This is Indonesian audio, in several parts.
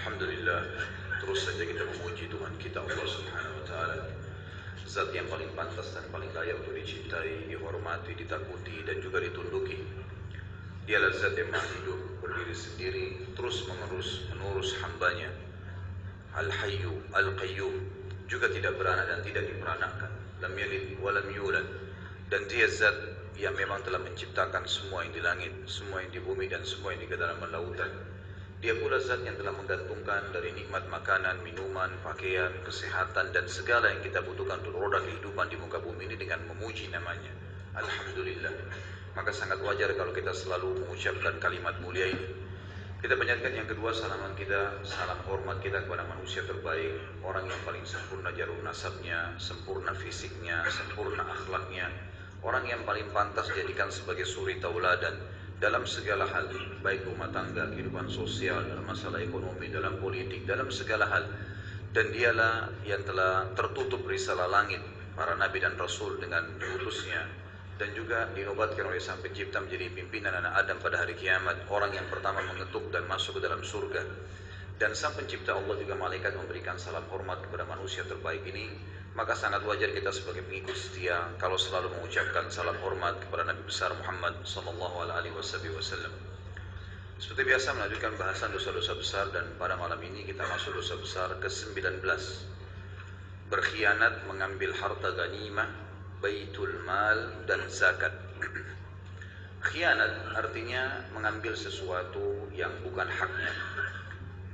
Alhamdulillah, terus saja kita memuji Tuhan kita Allah Subhanahu wa taala. Zat yang paling pantas dan paling layak untuk dicintai, dihormati, ditakuti dan juga ditunduki. Dialah zat yang maha hidup, berdiri sendiri, terus menurus hambanya. Al-Hayyu, Al-Qayyum, juga tidak beranak dan tidak diperanakkan. Lam yalid wa lam yulad. Dan dia zat yang memang telah menciptakan semua yang di langit, semua yang di bumi dan semua yang di kedalaman lautan. Dia pula zat yang telah menggantungkan dari nikmat makanan, minuman, pakaian, kesehatan dan segala yang kita butuhkan untuk roda kehidupan di muka bumi ini dengan memuji namanya. Alhamdulillah. Maka sangat wajar kalau kita selalu mengucapkan kalimat mulia ini. Kita panjatkan yang kedua salaman kita, salam hormat kita kepada manusia terbaik, orang yang paling sempurna jarum nasabnya, sempurna fisiknya, sempurna akhlaknya, orang yang paling pantas dijadikan sebagai suri tauladan dalam segala hal, baik rumah tangga, kehidupan sosial, dalam masalah ekonomi, dalam politik, dalam segala hal. Dan dialah yang telah tertutup risalah langit, para nabi dan rasul dengan diutusnya, dan juga dinobatkan oleh Sang Pencipta menjadi pimpinan anak Adam pada hari kiamat, orang yang pertama mengetuk dan masuk ke dalam surga. Dan Sang Pencipta Allah juga malaikat memberikan salam hormat kepada manusia terbaik ini. Maka sangat wajar kita sebagai pengikut setia kalau selalu mengucapkan salam hormat kepada Nabi besar Muhammad sallallahu alaihi wasallam. Seperti biasa melanjutkan bahasan dosa-dosa besar, dan pada malam ini kita masuk dosa besar ke-19. Berkhianat mengambil harta ghanimah, baitul mal dan zakat. Khianat artinya mengambil sesuatu yang bukan haknya.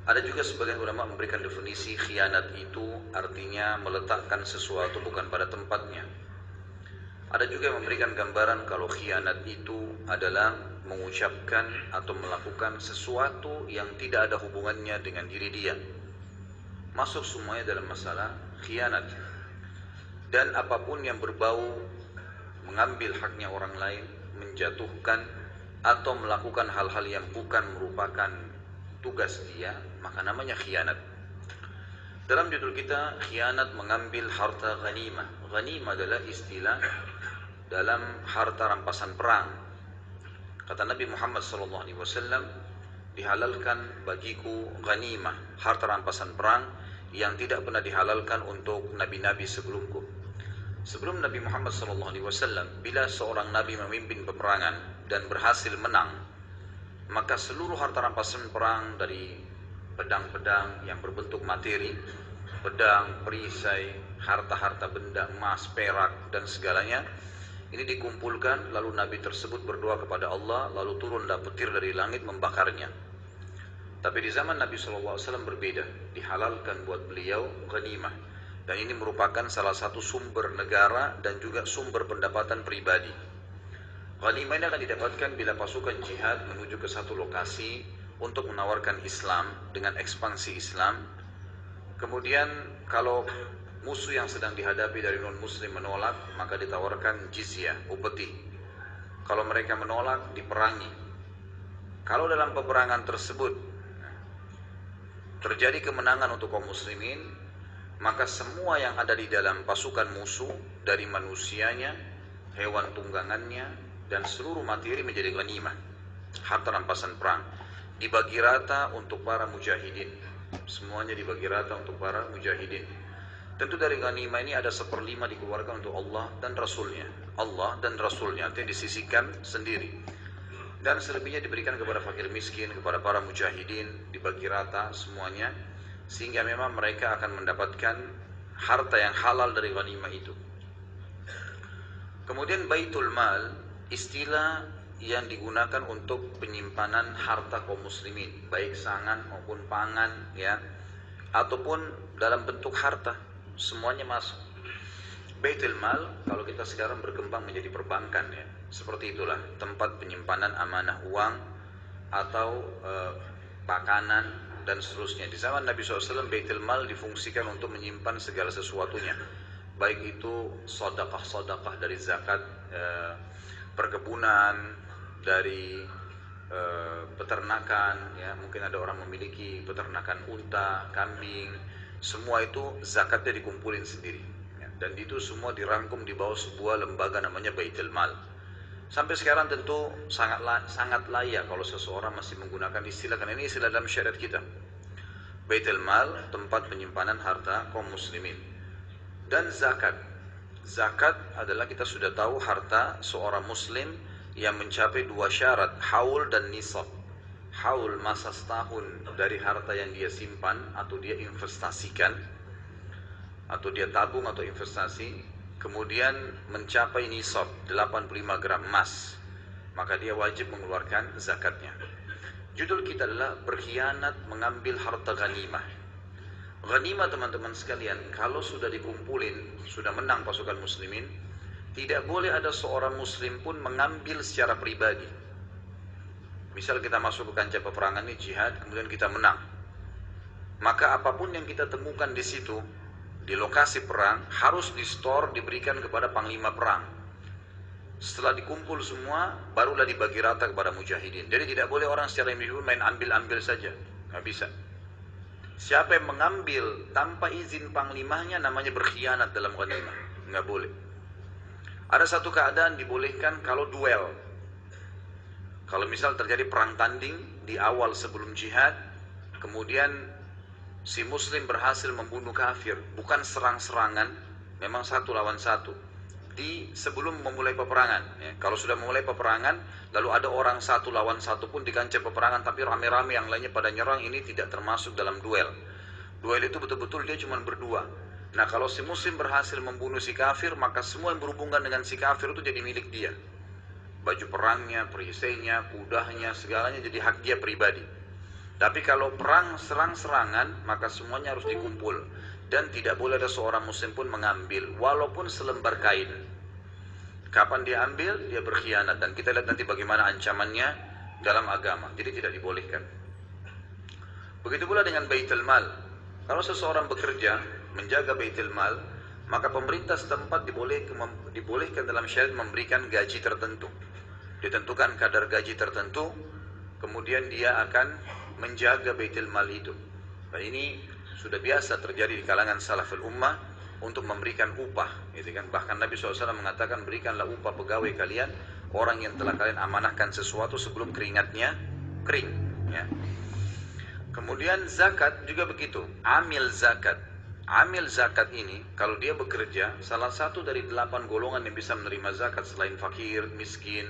Ada juga sebagian ulama memberikan definisi khianat itu artinya meletakkan sesuatu bukan pada tempatnya. Ada juga yang memberikan gambaran kalau khianat itu adalah mengucapkan atau melakukan sesuatu yang tidak ada hubungannya dengan diri dia. Masuk semuanya dalam masalah khianat. Dan apapun yang berbau mengambil haknya orang lain, menjatuhkan atau melakukan hal-hal yang bukan merupakan tugas dia, maka namanya khianat. Dalam judul kita, khianat mengambil harta ghanimah. Ghanimah adalah istilah dalam harta rampasan perang. Kata Nabi Muhammad SAW, dihalalkan bagiku ghanimah, harta rampasan perang yang tidak pernah dihalalkan untuk nabi-nabi sebelumku. Sebelum Nabi Muhammad SAW, bila seorang nabi memimpin peperangan dan berhasil menang, maka seluruh harta rampasan perang dari pedang-pedang yang berbentuk materi, pedang, perisai, harta-harta benda, emas, perak dan segalanya, ini dikumpulkan, lalu Nabi tersebut berdoa kepada Allah, lalu turunlah petir dari langit membakarnya. Tapi di zaman Nabi SAW berbeda, dihalalkan buat beliau ghanimah, dan ini merupakan salah satu sumber negara dan juga sumber pendapatan pribadi. Ghanimah ini akan didapatkan bila pasukan jihad menuju ke satu lokasi untuk menawarkan Islam dengan ekspansi Islam. Kemudian kalau musuh yang sedang dihadapi dari non-muslim menolak, maka ditawarkan jizyah, upeti. Kalau mereka menolak, diperangi. Kalau dalam peperangan tersebut terjadi kemenangan untuk kaum muslimin, maka semua yang ada di dalam pasukan musuh, dari manusianya, hewan tunggangannya, dan seluruh materi menjadi ghanimah, harta rampasan perang, dibagi rata untuk para mujahidin. Semuanya dibagi rata untuk para mujahidin. Tentu dari ghanimah ini ada 1/5 dikeluarkan untuk Allah dan Rasulnya. Allah dan Rasulnya artinya disisihkan sendiri. Dan selebihnya diberikan kepada fakir miskin, kepada para mujahidin, dibagi rata semuanya, sehingga memang mereka akan mendapatkan harta yang halal dari ghanimah itu. Kemudian baitul mal, istilah yang digunakan untuk penyimpanan harta kaum muslimin, baik sangan maupun pangan, ya, ataupun dalam bentuk harta, semuanya masuk. Baitul mal kalau kita sekarang berkembang menjadi perbankan, ya, seperti itulah tempat penyimpanan amanah uang atau makanan dan seterusnya. Di zaman Nabi SAW, baitul mal difungsikan untuk menyimpan segala sesuatunya, baik itu sedekah dari zakat, perkebunan, dari peternakan, ya, mungkin ada orang memiliki peternakan unta, kambing, semua itu zakatnya dikumpulin sendiri, ya, dan itu semua dirangkum di bawah sebuah lembaga namanya Baitul Mal. Sampai sekarang tentu sangat layak kalau seseorang masih menggunakan istilah, karena ini istilah dalam syariat kita. Baitul Mal, tempat penyimpanan harta kaum muslimin. Dan zakat. Zakat adalah kita sudah tahu harta seorang muslim yang mencapai dua syarat, haul dan nisab. Haul masa setahun dari harta yang dia simpan atau dia investasikan, atau dia tabung atau investasi, kemudian mencapai nisab 85 gram emas, maka dia wajib mengeluarkan zakatnya. Judul kita adalah berkhianat mengambil harta ghanimah. Ghanimah teman-teman sekalian, kalau sudah dikumpulin, sudah menang pasukan muslimin, tidak boleh ada seorang muslim pun mengambil secara pribadi. Misal kita masuk ke kancah peperangan ini jihad, kemudian kita menang. Maka apapun yang kita temukan di situ, di lokasi perang, harus di-store, diberikan kepada panglima perang. Setelah dikumpul semua, barulah dibagi rata kepada mujahidin. Jadi tidak boleh orang secara individu main ambil-ambil saja. Nggak bisa. Siapa yang mengambil tanpa izin panglimanya namanya berkhianat dalam ghanimah. Nggak boleh. Ada satu keadaan dibolehkan kalau duel. Kalau misal terjadi perang tanding di awal sebelum jihad, kemudian si muslim berhasil membunuh kafir, bukan serang-serangan, memang satu lawan satu. Sebelum memulai peperangan, ya. Kalau sudah memulai peperangan, lalu ada orang satu lawan satu pun di kancah peperangan, tapi rame-rame yang lainnya pada nyerang, ini tidak termasuk dalam duel. Duel itu betul-betul dia cuma berdua. Nah, kalau si muslim berhasil membunuh si kafir, maka semua yang berhubungan dengan si kafir itu jadi milik dia. Baju perangnya, perisainya, kudanya, segalanya jadi hak dia pribadi. Tapi kalau perang serang-serangan, maka semuanya harus dikumpul. Dan tidak boleh ada seorang muslim pun mengambil, walaupun selembar kain. Kapan dia ambil, dia berkhianat. Dan kita lihat nanti bagaimana ancamannya dalam agama. Jadi tidak dibolehkan. Begitu pula dengan Baitul Mal. Kalau seseorang bekerja, menjaga Baitul Mal, maka pemerintah setempat dibolehkan dalam syariat memberikan gaji tertentu. Ditentukan kadar gaji tertentu, kemudian dia akan menjaga Baitul Mal itu. Dan ini sudah biasa terjadi di kalangan salaful ummah untuk memberikan upah, gitu kan? Bahkan Nabi SAW mengatakan, berikanlah upah pegawai kalian, orang yang telah kalian amanahkan sesuatu sebelum keringatnya kering, ya. Kemudian zakat juga begitu, amil zakat. Amil zakat ini, kalau dia bekerja, salah satu dari 8 golongan yang bisa menerima zakat selain fakir, miskin,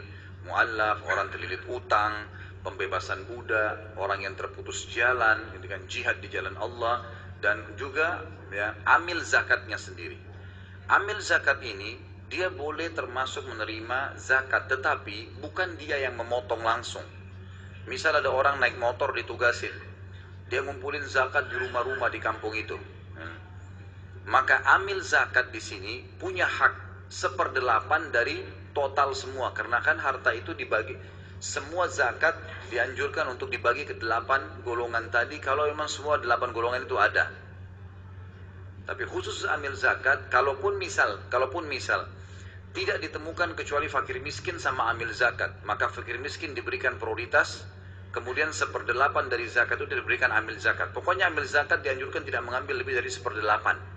mu'allaf, orang terlilit utang, pembebasan budak, orang yang terputus jalan, dengan jihad di jalan Allah, dan juga ya, amil zakatnya sendiri. Amil zakat ini, dia boleh termasuk menerima zakat, tetapi bukan dia yang memotong langsung. Misal ada orang naik motor ditugasin, dia ngumpulin zakat di rumah-rumah di kampung itu. Maka amil zakat di sini punya hak 1/8 dari total semua, karena kan harta itu dibagi, semua zakat dianjurkan untuk dibagi ke 8 golongan tadi, kalau memang semua 8 golongan itu ada. Tapi khusus amil zakat, kalaupun misal tidak ditemukan kecuali fakir miskin sama amil zakat, maka fakir miskin diberikan prioritas, kemudian 1/8 dari zakat itu diberikan amil zakat. Pokoknya amil zakat dianjurkan tidak mengambil lebih dari 1/8.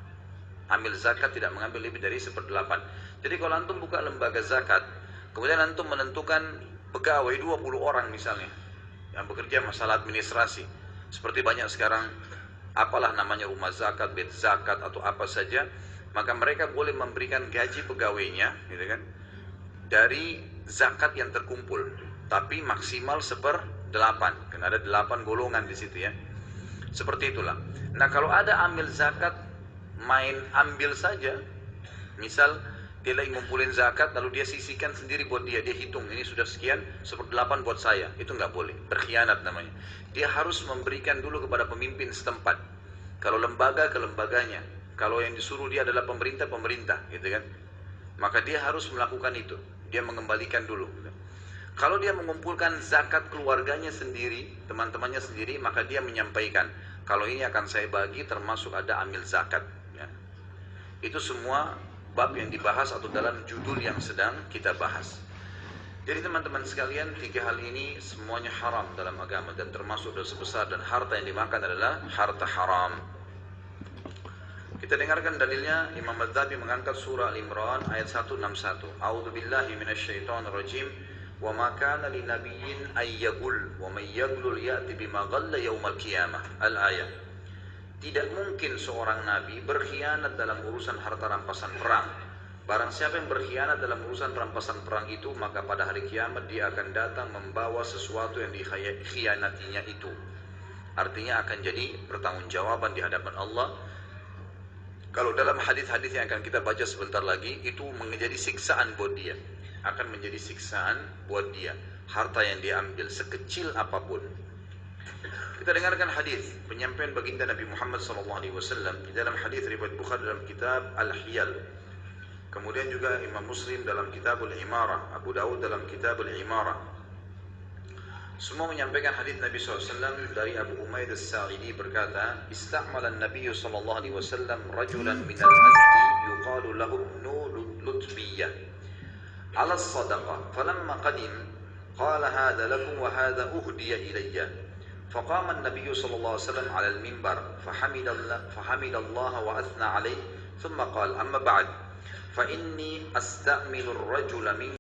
Amil zakat tidak mengambil lebih dari 1/8. Jadi kalau antum buka lembaga zakat, kemudian antum menentukan pegawai 20 orang misalnya, yang bekerja masalah administrasi, seperti banyak sekarang, apalah namanya rumah zakat, bait zakat, atau apa saja, maka mereka boleh memberikan gaji pegawainya, gitu kan, dari zakat yang terkumpul, tapi maksimal 1/8, karena ada 8 golongan di situ ya. Seperti itulah. Nah, kalau ada amil zakat main ambil saja, misal dia lagi ngumpulin zakat lalu dia sisihkan sendiri buat dia hitung ini sudah sekian, 1/8 buat saya, itu nggak boleh, berkhianat namanya. Dia harus memberikan dulu kepada pemimpin setempat, kalau lembaga ke lembaganya, kalau yang disuruh dia adalah pemerintah, gitu kan, maka dia harus melakukan itu, dia mengembalikan dulu. Kalau dia mengumpulkan zakat keluarganya sendiri, teman-temannya sendiri, maka dia menyampaikan, kalau ini akan saya bagi termasuk ada amil zakat. Itu semua bab yang dibahas atau dalam judul yang sedang kita bahas. Jadi teman-teman sekalian, 3 hal ini semuanya haram dalam agama, dan termasuk dosa besar, dan harta yang dimakan adalah harta haram. Kita dengarkan dalilnya. Imam Al-Dhabi mengangkat surah Al-Imran ayat 161. A'udzubillahi minasyaitonirrajim. Wa ma kana linabiyyin ay yaghul wa may yaghlul ya'ti bima ghalla yaumal qiyamah. Al-ayat. Tidak mungkin seorang nabi berkhianat dalam urusan harta rampasan perang. Barang siapa yang berkhianat dalam urusan rampasan perang itu, maka pada hari kiamat dia akan datang membawa sesuatu yang dikhianatinya itu. Artinya akan jadi pertanggungjawaban di hadapan Allah. Kalau dalam hadis-hadis yang akan kita baca sebentar lagi, itu menjadi siksaan buat dia. Akan menjadi siksaan buat dia. Harta yang diambil sekecil apapun. Kita dengarkan hadis penyampaian baginda Nabi Muhammad SAW di dalam hadis riwayat Bukhari dalam kitab Al-Hiyal. Kemudian juga Imam Muslim dalam kitab Al-Imarah, Abu Dawud dalam kitab Al-Imarah. Semua menyampaikan hadis Nabi SAW dari Abu Umayyad As-Sa'idi berkata, "Ista'mala an-Nabiy SAW rajulan min al-Azdi yuqalu lahu Ibnu Lutbiyyah ala as-sadaqah, falamma qadim qala hadha lakum wa hadha uhdiya ilayya." فقام النبي صلى الله عليه وسلم على المنبر فحمد الله وأثنى عليه ثم قال أما بعد فإني أستأمل الرجل من